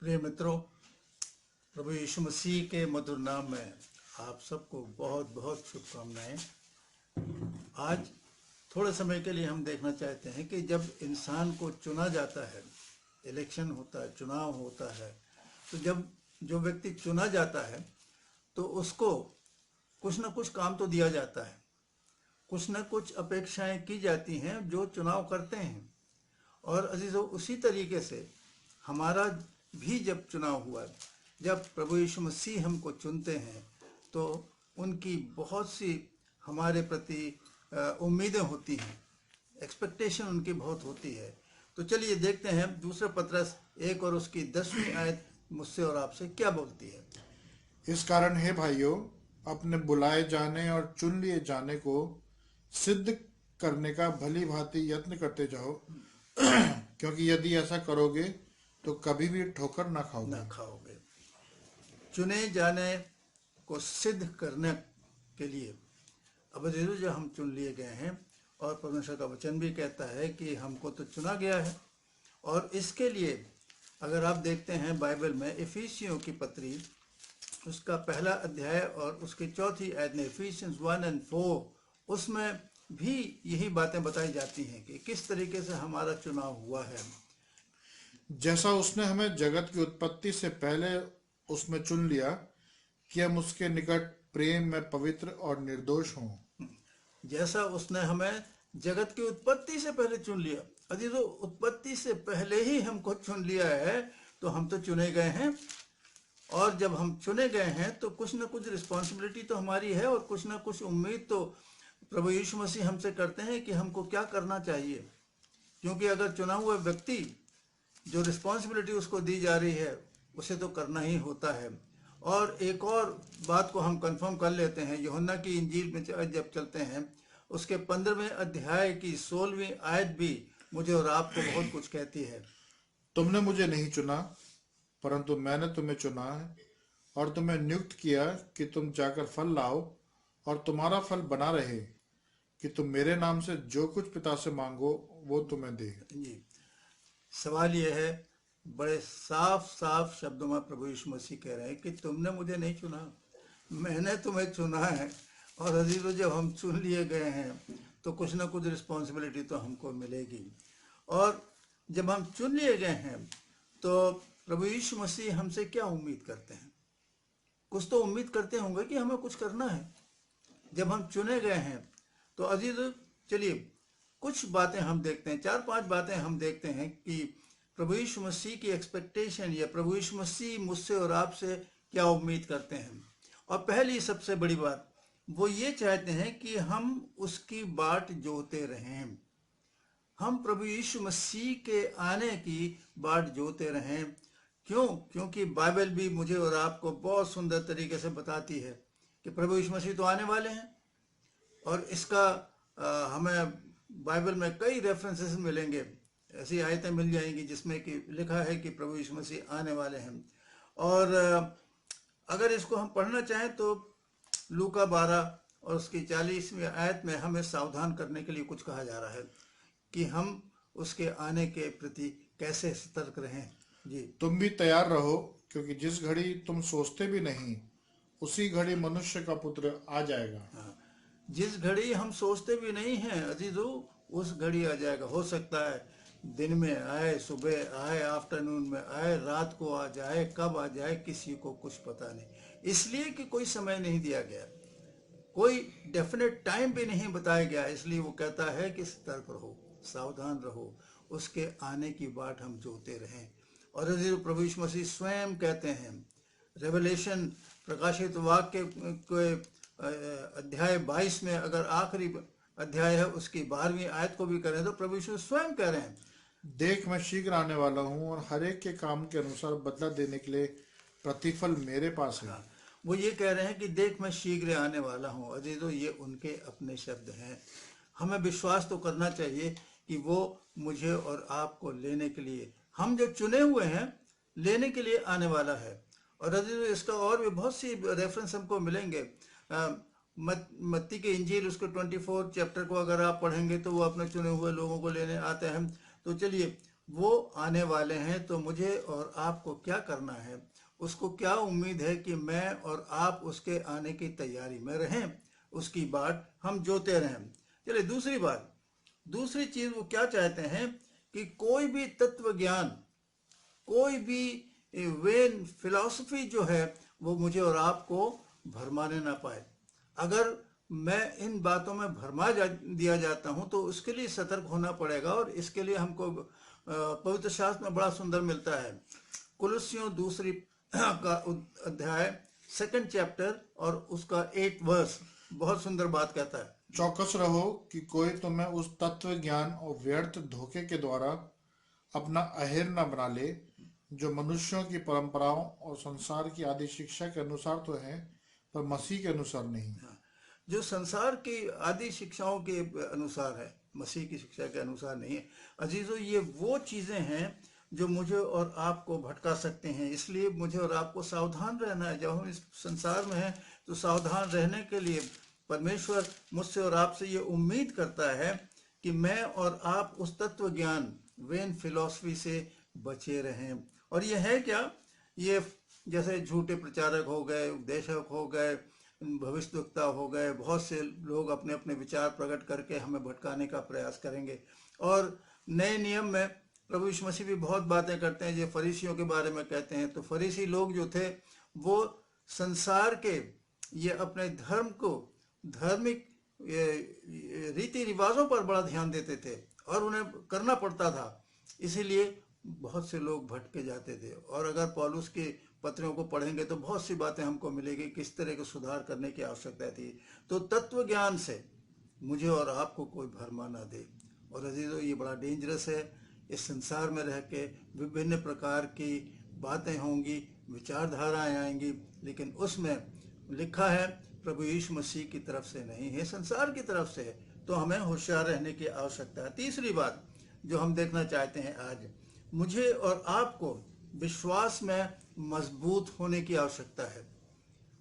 प्रिय मित्रों, प्रभु यीशु मसीह के मधुर नाम में आप सबको बहुत बहुत शुभकामनाएं। आज थोड़े समय के लिए हम देखना चाहते हैं कि जब इंसान को चुना जाता है, इलेक्शन होता है, चुनाव होता है, तो जब जो व्यक्ति चुना जाता है तो उसको कुछ ना कुछ काम तो दिया जाता है, कुछ ना कुछ अपेक्षाएं की जाती हैं जो चुनाव करते हैं। और अजीजों, उसी तरीके से हमारा भी जब चुनाव हुआ, जब प्रभु यीशु मसीह हमको चुनते हैं तो उनकी बहुत सी हमारे प्रति उम्मीदें होती हैं, एक्सपेक्टेशन उनकी बहुत होती है। तो चलिए देखते हैं दूसरा पत्रस 1 और उसकी 10वीं आयत मुझसे और आपसे क्या बोलती है। इस कारण हे भाइयों, अपने बुलाए जाने और चुन लिए जाने को सिद्ध करने का भली भांति यत्न करते जाओ क्योंकि यदि ऐसा करोगे तो कभी भी ठोकर ना ना खाओगे। खाओगे। चुने जाने को सिद्ध करने के लिए अब जरूर जो हम चुन लिए गए हैं, और परमेश्वर का वचन भी कहता है कि हमको तो चुना गया है। और इसके लिए अगर आप देखते हैं बाइबल में इफिसियों की पत्री, उसका पहला अध्याय और उसकी 4वीं आयत में, इफिशियंस 1 और 4, उसमें भी यही बातें बताई जाती हैं कि किस तरीके से हमारा चुनाव हुआ है। जैसा उसने हमें जगत की उत्पत्ति से पहले उसमें चुन लिया कि हम उसके निकट प्रेम में पवित्र और निर्दोष हों। जैसा उसने हमें जगत की उत्पत्ति से पहले चुन लिया। यदि तो उत्पत्ति से पहले ही हमको चुन लिया है तो हम तो चुने गए हैं। और जब हम चुने गए हैं तो कुछ ना कुछ रिस्पॉन्सिबिलिटी तो हमारी है, और कुछ ना कुछ उम्मीद तो प्रभु यीशु मसीह हमसे करते हैं कि हमको क्या करना चाहिए। क्योंकि अगर चुना हुआ व्यक्ति, जो रिस्पॉन्सिबिलिटी उसको दी जा रही है, उसे तो करना ही होता है। और एक और बात को हम कंफर्म कर लेते हैं, यूहन्ना की इंजील में जब चलते हैं, उसके 15वें अध्याय की 16वीं आयत भी मुझे और आपको बहुत कुछ कहती है। तुमने मुझे नहीं चुना, परंतु मैंने तुम्हें चुना है और तुम्हें नियुक्त किया कि तुम जाकर फल लाओ और तुम्हारा फल बना रहे, कि तुम मेरे नाम से जो कुछ पिता से मांगो वो तुम्हें दे। जी, सवाल यह है, बड़े साफ साफ शब्दों में प्रभु यीशु मसीह कह रहे हैं कि तुमने मुझे नहीं चुना, मैंने तुम्हें चुना है। और अजीजों, जब हम चुन लिए गए हैं तो कुछ ना कुछ रिस्पॉन्सिबिलिटी तो हमको मिलेगी। और जब हम चुन लिए गए हैं तो प्रभु यीशु मसीह हमसे क्या उम्मीद करते हैं? कुछ तो उम्मीद करते होंगे कि हमें कुछ करना है। जब हम चुने गए हैं तो अजीज, चलिए कुछ बातें हम देखते हैं, 4-5 बातें हम देखते हैं कि प्रभु यीशु मसीह की एक्सपेक्टेशन, या प्रभु यीशु मसीह मुझसे और आपसे क्या उम्मीद करते हैं। और पहली सबसे बड़ी बात, वो ये चाहते हैं कि हम उसकी बाट जोते रहें। हम प्रभु यीशु मसीह के आने की बाट जोते रहें। क्यों? क्योंकि बाइबल भी मुझे और आपको बहुत सुंदर तरीके से बताती है कि प्रभु यीशु मसीह तो आने वाले हैं। और इसका हमें बाइबल में कई रेफरेंसेस मिलेंगे, ऐसी आयतें मिल जाएंगी जिसमें कि लिखा है कि प्रभु यीशु मसीह आने वाले हैं। और अगर इसको हम पढ़ना चाहें तो लूका 12 और उसकी 40वीं आयत में हमें सावधान करने के लिए कुछ कहा जा रहा है कि हम उसके आने के प्रति कैसे सतर्क रहें। जी, तुम भी तैयार रहो, क्योंकि जिस घड़ी तुम सोचते भी नहीं उसी घड़ी मनुष्य का पुत्र आ जाएगा। हाँ, जिस घड़ी हम सोचते भी नहीं हैं अजीजों, उस घड़ी आ जाएगा। हो सकता है दिन में आए, सुबह आए, आफ्टरनून में आए, रात को आ जाए, कब आ जाए किसी को कुछ पता नहीं। इसलिए कि कोई समय नहीं दिया गया, कोई डेफिनेट टाइम भी नहीं बताया गया, इसलिए वो कहता है कि सतर्क रहो, सावधान रहो, उसके आने की बाट हम जोते रहें। और यदि प्रभु यीशु मसीह स्वयं कहते हैं, रेवलेशन प्रकाशित वाक्य के अध्याय 22 में, अगर आखिरी अध्याय है उसकी 12वीं आयत को भी करें तो प्रभु यीशु स्वयं कह रहे हैं, देख, मैं शीघ्र आने वाला हूँ और हर एक के काम के अनुसार बदला देने के लिए प्रतिफल मेरे पास है। हाँ, वो ये कह रहे हैं कि देख मैं शीघ्र आने वाला हूँ। अजीजों, ये उनके अपने शब्द हैं। हमें विश्वास तो करना चाहिए कि वो मुझे और आपको लेने के लिए, हम जो चुने हुए हैं, लेने के लिए आने वाला है। और अजीजों, इसका और भी बहुत सी रेफरेंस हमको मिलेंगे। मत्ती के इंजील उसके 24 चैप्टर को अगर आप पढ़ेंगे तो वो अपने चुने हुए लोगों को लेने आते हैं। तो चलिए वो आने वाले हैं, तो मुझे और आपको क्या करना है, उसको क्या उम्मीद है कि मैं और आप उसके आने की तैयारी में रहें, उसकी बाट हम जोते रहें। चलिए दूसरी बात, दूसरी चीज वो क्या चाहते हैं कि कोई भी तत्व ज्ञान, कोई भी वेन फिलॉसफी जो है वो मुझे और आपको भरमाने ना पाए। अगर मैं इन बातों में दिया जाता हूं तो उसके लिए सतर्क होना पड़ेगा। और इसके लिए हमको पवित्र शास्त्र में बड़ा सुंदर मिलता है, कुलुस्सियों दूसरी का अध्याय 2nd चैप्टर और उसका 8 वर्स बहुत सुंदर बात कहता है। चौकस रहो कि कोई तुम्हें उस तत्व ज्ञान और व्यर्थ धोखे के द्वारा अपना अहिर न बना ले, जो मनुष्यों की परंपराओं और संसार की आदि शिक्षा के अनुसार तो है, पर मसीह के अनुसार नहीं। जो संसार की आदि शिक्षाओं के अनुसार है, मसीह की शिक्षा के अनुसार नहीं है। अजीजों, ये वो चीजें हैं जो मुझे और आपको भटका सकते हैं। इसलिए मुझे और आपको सावधान रहना है। जब हम इस संसार में हैं तो सावधान रहने के लिए परमेश्वर मुझसे और आपसे ये उम्मीद करता है कि मैं और आप उस तत्व ज्ञान, वेन फिलॉसफी से बचे रहें। और ये है क्या, ये जैसे झूठे प्रचारक हो गए, उपदेशक हो गए, भविष्यवक्ता हो गए, बहुत से लोग अपने अपने विचार प्रकट करके हमें भटकाने का प्रयास करेंगे। और नए नियम में प्रभु यीशु मसीह भी बहुत बातें करते हैं। जो फरीसियों के बारे में कहते हैं, तो फरीसी लोग जो थे वो संसार के ये अपने धर्म को, धार्मिक रीति रिवाजों पर बड़ा ध्यान देते थे और उन्हें करना पड़ता था। इसीलिए बहुत से लोग भटके जाते थे। और अगर पौलुस के पत्रों को पढ़ेंगे तो बहुत सी बातें हमको मिलेगी किस तरह के सुधार करने की आवश्यकता थी। तो तत्व ज्ञान से मुझे और आपको कोई भरमा ना दे। और अजीजों, ये बड़ा डेंजरस है। इस संसार में रह के विभिन्न प्रकार की बातें होंगी, विचारधाराएं आएंगी, लेकिन उसमें लिखा है प्रभु यीशु मसीह की तरफ से नहीं है, संसार की तरफ से है। तो हमें होशियार रहने की आवश्यकता है। तीसरी बात जो हम देखना चाहते हैं आज, मुझे और आपको विश्वास में मजबूत होने की आवश्यकता है।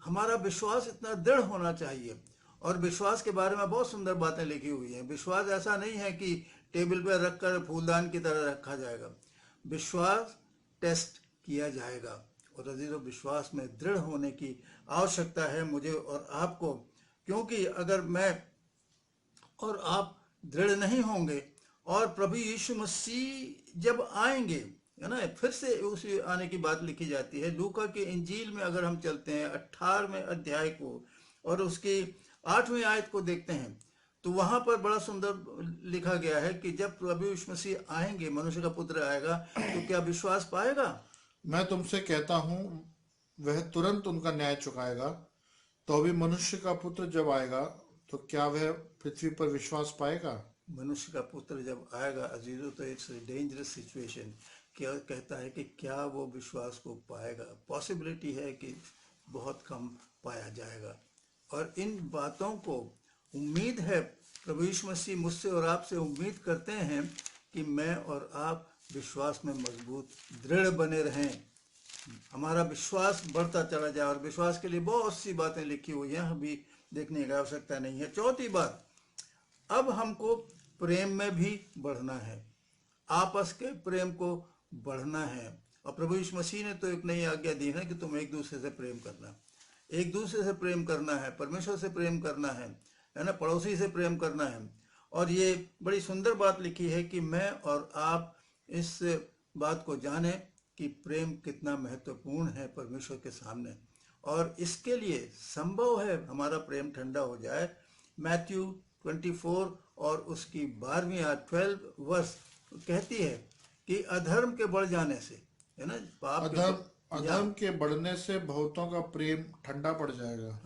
हमारा विश्वास इतना दृढ़ होना चाहिए। और विश्वास के बारे में बहुत सुंदर बातें लिखी हुई हैं। विश्वास ऐसा नहीं है कि टेबल पर रखकर फूलदान की तरह रखा जाएगा। विश्वास टेस्ट किया जाएगा। और अजीजों, विश्वास में दृढ़ होने की आवश्यकता है मुझे और आपको, क्योंकि अगर मैं और आप दृढ़ नहीं होंगे और प्रभु यीशु मसीह जब आएंगे, है ना, फिर से उसी आने की बात लिखी जाती है। लूका के इंजील में अगर हम चलते हैं 18वें अध्याय को और उसकी 8वीं आयत को देखते हैं, तो वहां पर बड़ा सुंदर लिखा गया है कि जब प्रभु यीशु मसीह आएंगे, मनुष्य का पुत्र आएगा, तो क्या विश्वास पाएगा? मैं तुमसे कहता हूँ, वह तुरंत उनका न्याय चुकाएगा। तो भी मनुष्य का पुत्र जब आएगा, तो क्या वह पृथ्वी पर विश्वास पाएगा? मनुष्य का पुत्र जब आएगा अजीजों, तो इट्स डेंजरस सिचुएशन। क्या कहता है कि क्या वो विश्वास को पाएगा? पॉसिबिलिटी है कि बहुत कम पाया जाएगा। और इन बातों को उम्मीद है, प्रभु यीशु मसीह मुझसे और आपसे उम्मीद करते हैं कि मैं और आप विश्वास में मजबूत, दृढ़ बने रहें, हमारा विश्वास बढ़ता चला जाए। और विश्वास के लिए बहुत सी बातें लिखी हुई हैं, अभी देखने की आवश्यकता नहीं है। चौथी बात, अब हमको प्रेम में भी बढ़ना है, आपस के प्रेम को बढ़ना है। और प्रभु यीशु मसीह ने तो एक नई आज्ञा दी है कि तुम एक दूसरे से प्रेम करना, एक दूसरे से प्रेम करना है, परमेश्वर से प्रेम करना है ना, पड़ोसी से प्रेम करना है। और ये बड़ी सुंदर बात लिखी है कि मैं और आप इस बात को जाने कि प्रेम कितना महत्वपूर्ण है परमेश्वर के सामने। और इसके लिए संभव है हमारा प्रेम ठंडा हो जाए। मैथ्यू 24 और उसकी 12वीं आयत 12 वर्स कहती है कि अधर्म के बढ़ जाने से, है ना, पाप के अधर्म के बढ़ने से बहुतों का प्रेम ठंडा पड़ जाएगा।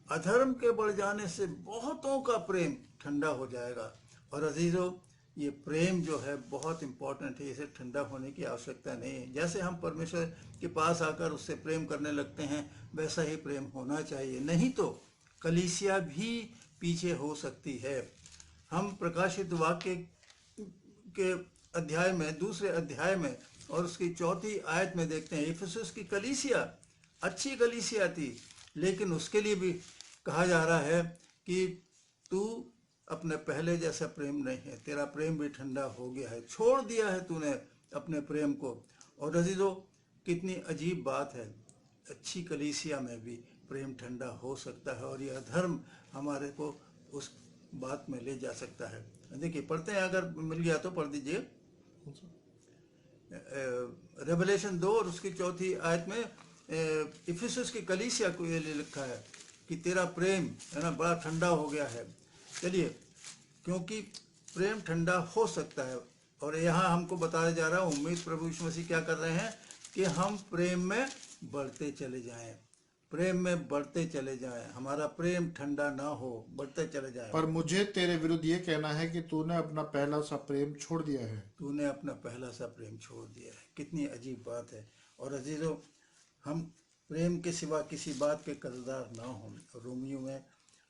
अधर्म के बढ़ जाने से बहुतों का प्रेम ठंडा हो जाएगा। और अजीजों, ये प्रेम जो है बहुत इंपॉर्टेंट है, इसे ठंडा होने की आवश्यकता नहीं है। जैसे हम परमेश्वर के पास आकर उससे प्रेम करने लगते हैं, वैसा ही प्रेम होना चाहिए, नहीं तो कलीसिया भी पीछे हो सकती है। हम प्रकाशित वाक्य के अध्याय में, दूसरे अध्याय में और उसकी 4वीं आयत में देखते हैं, इफिसुस की कलीसिया अच्छी कलीसिया थी, लेकिन उसके लिए भी कहा जा रहा है कि तू अपने पहले जैसा प्रेम नहीं है, तेरा प्रेम भी ठंडा हो गया है, छोड़ दिया है तूने अपने प्रेम को। और अजीजों, कितनी अजीब बात है, अच्छी कलीसिया में भी प्रेम ठंडा हो सकता है और यह धर्म हमारे को उस बात में ले जा सकता है। देखिए पढ़ते हैं, अगर मिल गया तो पढ़ दीजिए। रेवलेशन 2 और उसकी 4वीं आयत में इफिसुस की कलीसिया को ये लिखा है कि तेरा प्रेम है ना बड़ा ठंडा हो गया है। चलिए, क्योंकि प्रेम ठंडा हो सकता है, और यहाँ हमको बताया जा रहा है, उम्मीद प्रभु यीशु मसीह क्या कर रहे हैं कि हम प्रेम में बढ़ते चले जाएं, प्रेम में बढ़ते चले जाएं, हमारा प्रेम ठंडा ना हो, बढ़ते चले जाएं। पर मुझे तेरे विरुद्ध ये कहना है कि तूने अपना पहला सा प्रेम छोड़ दिया है। तूने अपना पहला सा प्रेम छोड़ दिया है। कितनी अजीब बात है। और अजीजों, हम प्रेम के सिवा किसी बात के कर्जदार ना हों। रोमियो में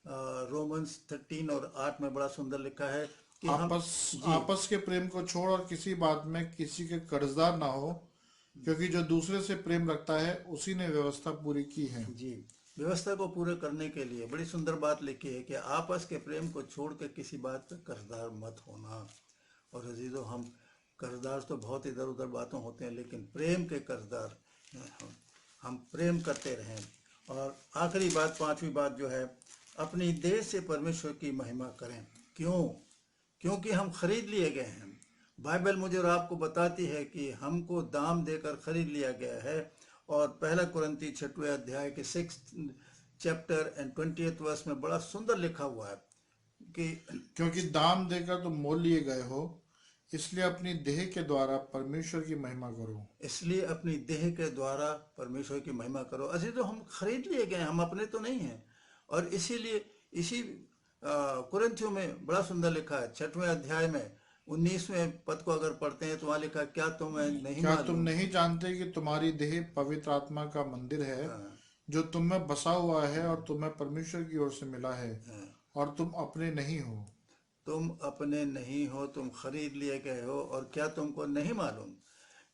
रोमन्स 13 और 8 में बड़ा सुंदर लिखा है कि आपस के प्रेम को छोड़ और किसी बात में किसी के कर्जदार ना हो, क्योंकि जो दूसरे से प्रेम रखता है उसी ने व्यवस्था पूरी की है। जी, व्यवस्था को पूरे करने के लिए बड़ी सुंदर बात लिखी है कि आपस के प्रेम को छोड़ के किसी बात का कर्जदार मत होना। और अजीजों, हम कर्जदार तो बहुत इधर उधर बातों होते हैं, लेकिन प्रेम के कर्जदार हम प्रेम करते रहें। और आखिरी बात, 5वीं बात जो है, अपनी देह से परमेश्वर की महिमा करें। क्यों? क्योंकि हम खरीद लिए गए हैं। बाइबल मुझे और आपको बताती है कि हमको दाम देकर खरीद लिया गया है। और 1 कुरिन्ती 6वें अध्याय के 6 चैप्टर एंड 20th वर्स में बड़ा सुंदर लिखा हुआ है कि क्योंकि दाम देकर तुम मोल लिए गए हो, इसलिए अपनी देह के द्वारा परमेश्वर की महिमा करो। इसलिए अपनी देह के द्वारा परमेश्वर की महिमा करो। अजी तो हम खरीद लिए गए, हम अपने तो नहीं हैं। और इसीलिए इसी कुरिन्थियों में बड़ा सुंदर लिखा है, 6वें अध्याय में 19वें पद को अगर पढ़ते हैं तो वहाँ लिखा है, क्या तुम नहीं जानते कि तुम्हारी देह पवित्र आत्मा का मंदिर है, हाँ, जो तुम में बसा हुआ है और तुम्हें परमेश्वर की ओर से मिला है, हाँ, और तुम अपने नहीं हो। तुम अपने नहीं हो, तुम खरीद लिए गए हो। और क्या तुमको नहीं मालूम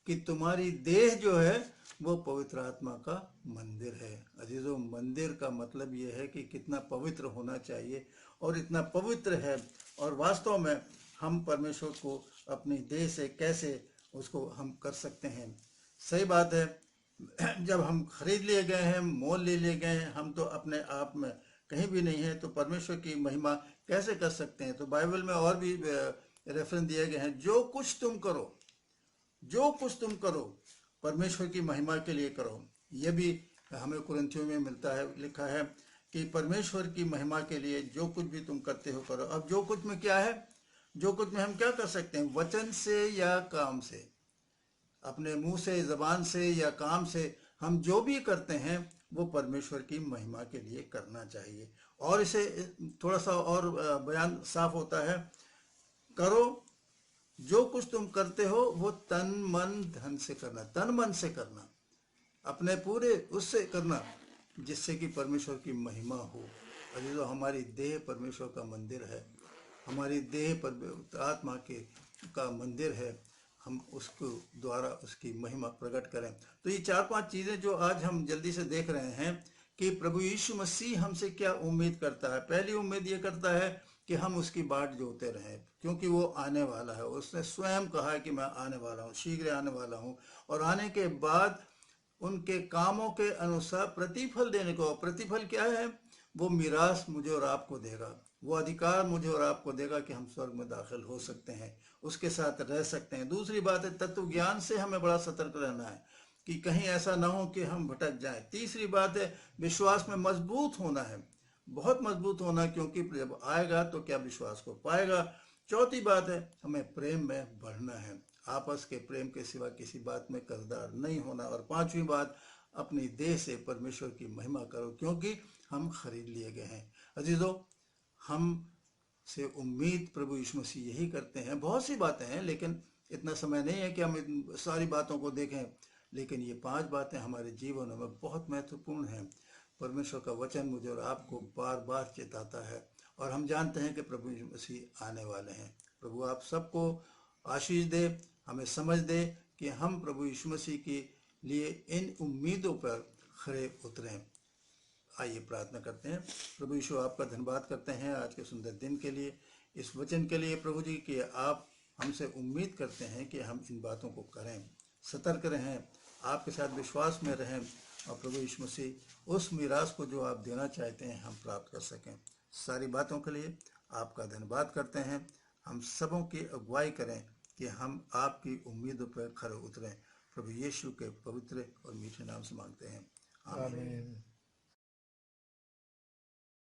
कि तुम्हारी देह जो है वो पवित्र आत्मा का मंदिर है। अजीजों, मंदिर का मतलब ये है कि कितना पवित्र होना चाहिए, और इतना पवित्र है। और वास्तव में हम परमेश्वर को अपनी देह से कैसे उसको हम कर सकते हैं। सही बात है, जब हम खरीद लिए गए हैं, मोल ले लिए गए हैं, हम तो अपने आप में कहीं भी नहीं है, तो परमेश्वर की महिमा कैसे कर सकते हैं। तो बाइबल में और भी रेफरेंस दिए गए हैं, जो कुछ तुम करो, जो कुछ तुम करो परमेश्वर की महिमा के लिए करो। ये भी हमें कुरिन्थियों में मिलता है, लिखा है कि परमेश्वर की महिमा के लिए जो कुछ भी तुम करते हो करो। अब जो कुछ में क्या है, जो कुछ में हम क्या कर सकते हैं, वचन से या काम से, अपने मुंह से, जबान से या काम से, हम जो भी करते हैं वो परमेश्वर की महिमा के लिए करना चाहिए। और इसे थोड़ा सा और बयान साफ होता है, करो जो कुछ तुम करते हो वो तन मन धन से करना, तन मन से करना, अपने पूरे उससे करना, जिससे कि परमेश्वर की महिमा हो। अभी तो हमारी देह परमेश्वर का मंदिर है, हमारी देह पर आत्मा के का मंदिर है, हम उसको द्वारा उसकी महिमा प्रकट करें। तो ये 4-5 चीज़ें जो आज हम जल्दी से देख रहे हैं कि प्रभु यीशु मसीह हमसे क्या उम्मीद करता है। पहली उम्मीद ये करता है कि हम उसकी बाट जोते रहें, क्योंकि वो आने वाला है। उसने स्वयं कहा है कि मैं आने वाला हूँ, शीघ्र आने वाला हूँ। और आने के बाद उनके कामों के अनुसार प्रतिफल देने को। प्रतिफल क्या है? वो मिरास मुझे और आपको देगा, वो अधिकार मुझे और आपको देगा कि हम स्वर्ग में दाखिल हो सकते हैं, उसके साथ रह सकते हैं। दूसरी बात है, तत्व ज्ञान से हमें बड़ा सतर्क रहना है कि कहीं ऐसा ना हो कि हम भटक जाएं। तीसरी बात है, विश्वास में मजबूत होना है, बहुत मजबूत होना, क्योंकि जब आएगा तो क्या विश्वास को पाएगा। चौथी बात है, हमें प्रेम में बढ़ना है, आपस के प्रेम के सिवा किसी बात में कर्जदार नहीं होना। और पांचवी बात, अपनी देह से परमेश्वर की महिमा करो, क्योंकि हम खरीद लिए गए हैं। अजीजों, हम से उम्मीद प्रभु यीशु मसीह यही करते हैं। बहुत सी बातें हैं, लेकिन इतना समय नहीं है कि हम इन सारी बातों को देखें, लेकिन ये 5 बातें हमारे जीवन में बहुत महत्वपूर्ण हैं। परमेश्वर का वचन मुझे और आपको बार बार चेताता है, और हम जानते हैं कि प्रभु यीशु मसीह आने वाले हैं। प्रभु आप सबको आशीष दे, हमें समझ दे कि हम प्रभु यीशु मसीह के लिए इन उम्मीदों पर खरे उतरें। आइए प्रार्थना करते हैं। प्रभु यीशु, आपका धन्यवाद करते हैं आज के सुंदर दिन के लिए, इस वचन के लिए प्रभु जी, कि आप हमसे उम्मीद करते हैं कि हम इन बातों को करें, सतर्क रहें, आपके साथ विश्वास में रहें, और प्रभु यीशु मसीह उस मीरास को जो आप देना चाहते हैं हम प्राप्त कर सकें। सारी बातों के लिए आपका धन्यवाद करते हैं। हम सबों की अगुवाई करें कि हम आपकी उम्मीदों पर खरे उतरें। प्रभु यीशु के पवित्र और मीठे नाम से मांगते हैं, आमीन। आमीन।